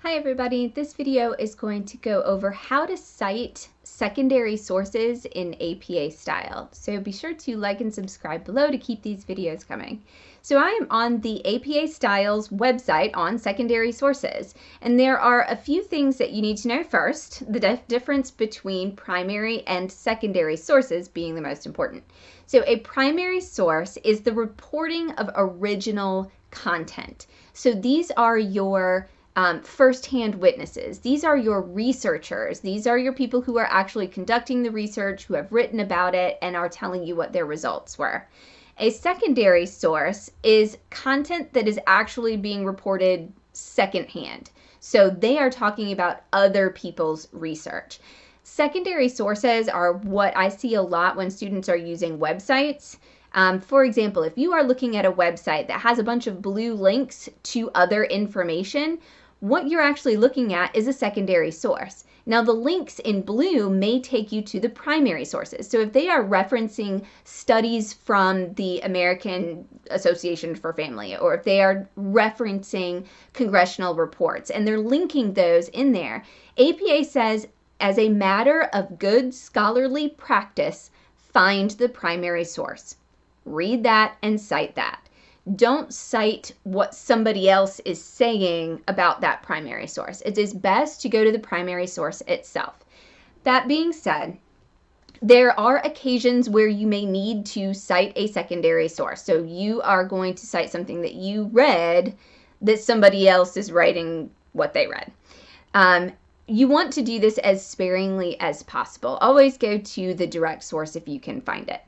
Hi everybody, this video is going to go over how to cite secondary sources in APA style. So be sure to like and subscribe below to keep these videos coming. So I am on the APA Styles website on secondary sources, and there are a few things that you need to know first, the difference between primary and secondary sources being the most important. So a primary source is the reporting of original content. So these are your first-hand witnesses. These are your researchers. These are your people who are actually conducting the research, who have written about it, and are telling you what their results were. A secondary source is content that is actually being reported secondhand. So they are talking about other people's research. Secondary sources are what I see a lot when students are using websites. For example, if you are looking at a website that has a bunch of blue links to other information, what you're actually looking at is a secondary source. Now, the links in blue may take you to the primary sources. So if they are referencing studies from the American Association for Family, or if they are referencing congressional reports and they're linking those in there, APA says, as a matter of good scholarly practice, find the primary source. Read that and cite that. Don't cite what somebody else is saying about that primary source. It is best to go to the primary source itself. That being said, there are occasions where you may need to cite a secondary source. So you are going to cite something that you read that somebody else is writing what they read. You want to do this as sparingly as possible. Always go to the direct source if you can find it.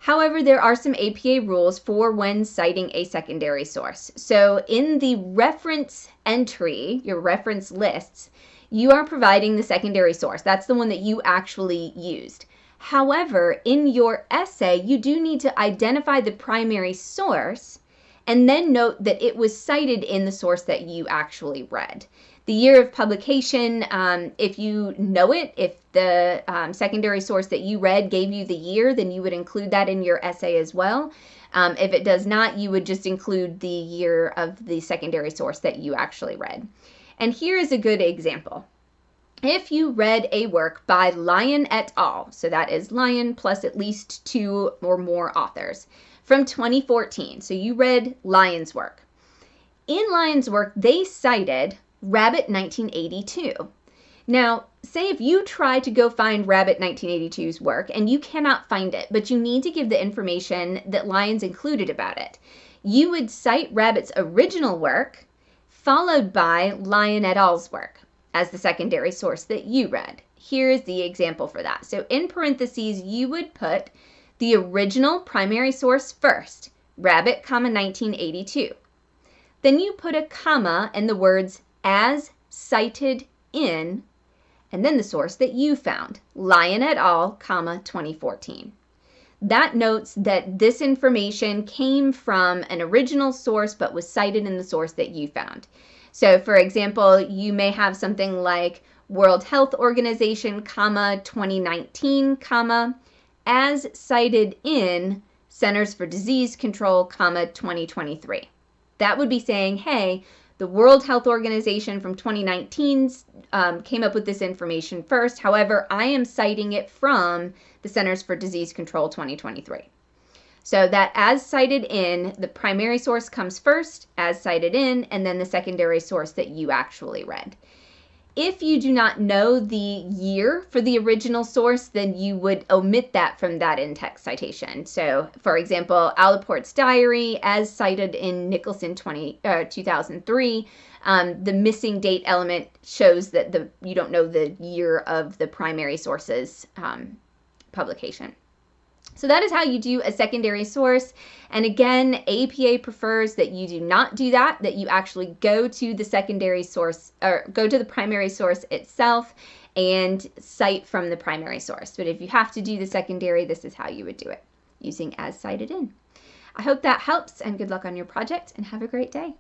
However, there are some APA rules for when citing a secondary source. So in the reference entry, your reference lists, you are providing the secondary source. That's the one that you actually used. However, in your essay, you do need to identify the primary source and then note that it was cited in the source that you actually read. The year of publication, if you know it, if the secondary source that you read gave you the year, then you would include that in your essay as well. If it does not, you would just include the year of the secondary source that you actually read. And here is a good example. If you read a work by Lyon et al., so that is Lyon plus at least 2 or more authors, from 2014, so you read Lyon's work. In Lyon's work, they cited Rabbit 1982. Now, say if you try to go find Rabbit 1982's work and you cannot find it, but you need to give the information that Lyon's included about it, you would cite Rabbit's original work followed by Lyon et al.'s work as the secondary source that you read. Here is the example for that. So in parentheses, you would put the original primary source first, Rabbit, 1982. Then you put a comma and the words as cited in, and then the source that you found, Lyon et al., 2014. That notes that this information came from an original source but was cited in the source that you found. So for example, you may have something like World Health Organization, 2019, as cited in Centers for Disease Control, 2023. That would be saying, hey, the World Health Organization from 2019 came up with this information first. However, I am citing it from the Centers for Disease Control 2023. So that as cited in, the primary source comes first, as cited in, and then the secondary source that you actually read. If you do not know the year for the original source, then you would omit that from that in-text citation. So, for example, Allaport's diary, as cited in Nicholson 2003, the missing date element shows that you don't know the year of the primary source's publication. So that is how you do a secondary source. And again, APA prefers that you do not do that, that you actually go to the secondary source or go to the primary source itself and cite from the primary source. But if you have to do the secondary, this is how you would do it, using as cited in. I hope that helps, and good luck on your project and have a great day.